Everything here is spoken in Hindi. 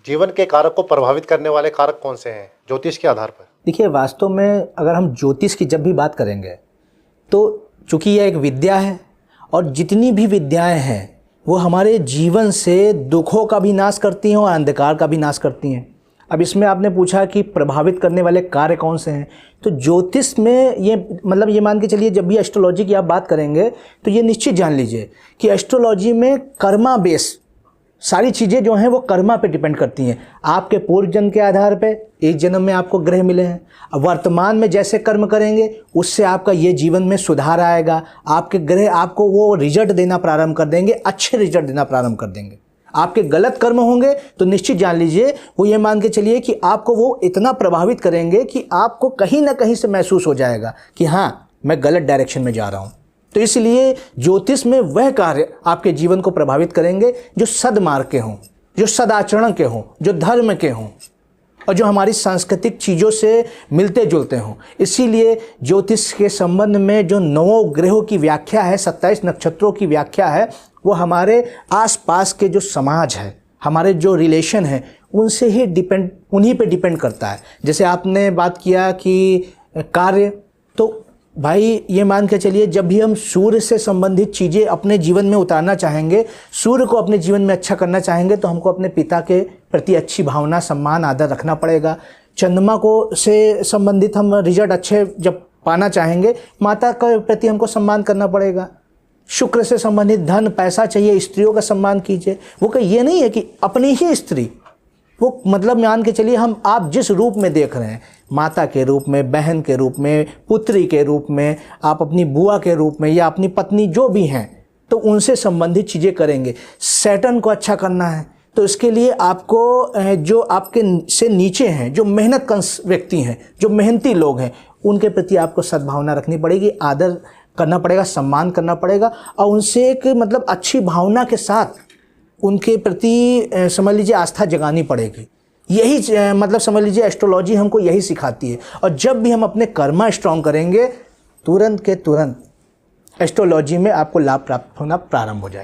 जीवन के कारक को प्रभावित करने वाले कारक कौन से हैं ज्योतिष के आधार पर? देखिए, वास्तव में अगर हम ज्योतिष की जब भी बात करेंगे तो चूँकि यह एक विद्या है और जितनी भी विद्याएं हैं वो हमारे जीवन से दुखों का भी नाश करती हैं और अंधकार का भी नाश करती हैं। अब इसमें आपने पूछा कि प्रभावित करने वाले कार्य कौन से हैं, तो ज्योतिष में ये मतलब ये मान के चलिए, जब भी एस्ट्रोलॉजी की आप बात करेंगे तो ये निश्चित जान लीजिए कि एस्ट्रोलॉजी में कर्मा बेस सारी चीज़ें जो हैं वो कर्मा पे डिपेंड करती हैं। आपके पूर्व जन्म के आधार पे एक जन्म में आपको ग्रह मिले हैं, अब वर्तमान में जैसे कर्म करेंगे उससे आपका ये जीवन में सुधार आएगा। आपके ग्रह आपको वो रिजल्ट देना प्रारंभ कर देंगे, अच्छे रिजल्ट देना प्रारंभ कर देंगे। आपके गलत कर्म होंगे तो निश्चित जान लीजिए वो ये मान के चलिए कि आपको वो इतना प्रभावित करेंगे कि आपको कहीं ना कहीं से महसूस हो जाएगा कि हाँ, मैं गलत डायरेक्शन में जा रहा हूँ। तो इसलिए ज्योतिष में वह कार्य आपके जीवन को प्रभावित करेंगे जो सद्मार्ग के हों, जो सदाचरण के हों, जो धर्म के हों और जो हमारी सांस्कृतिक चीज़ों से मिलते जुलते हों। इसीलिए ज्योतिष के संबंध में जो 9 ग्रहों की व्याख्या है, 27 नक्षत्रों की व्याख्या है, वो हमारे आसपास के जो समाज है, हमारे जो रिलेशन है, उनसे ही उन्हीं पे डिपेंड करता है। जैसे आपने बात किया कि कार्य, तो भाई ये मान के चलिए जब भी हम सूर्य से संबंधित चीज़ें अपने जीवन में उतारना चाहेंगे, सूर्य को अपने जीवन में अच्छा करना चाहेंगे, तो हमको अपने पिता के प्रति अच्छी भावना, सम्मान, आदर रखना पड़ेगा। चंद्रमा को से संबंधित हम रिजल्ट अच्छे जब पाना चाहेंगे, माता के प्रति हमको सम्मान करना पड़ेगा। शुक्र से संबंधित धन पैसा चाहिए, स्त्रियों का सम्मान कीजिए। वो कहीं ये नहीं है कि अपनी ही स्त्री, वो मतलब मान के चलिए आप जिस रूप में देख रहे हैं, माता के रूप में, बहन के रूप में, पुत्री के रूप में, आप अपनी बुआ के रूप में या अपनी पत्नी जो भी हैं, तो उनसे संबंधित चीज़ें करेंगे। सैटर्न को अच्छा करना है तो इसके लिए आपको जो आपके से नीचे हैं, जो मेहनत व्यक्ति हैं, जो मेहनती लोग हैं, उनके प्रति आपको सद्भावना रखनी पड़ेगी, आदर करना पड़ेगा, सम्मान करना पड़ेगा और उनसे एक मतलब अच्छी भावना के साथ उनके प्रति समझ लीजिए आस्था जगानी पड़ेगी। यही मतलब समझ लीजिए एस्ट्रोलॉजी हमको यही सिखाती है। और जब भी हम अपने कर्मा स्ट्रॉन्ग करेंगे, तुरंत के तुरंत एस्ट्रोलॉजी में आपको लाभ प्राप्त होना प्रारंभ हो जाएगा।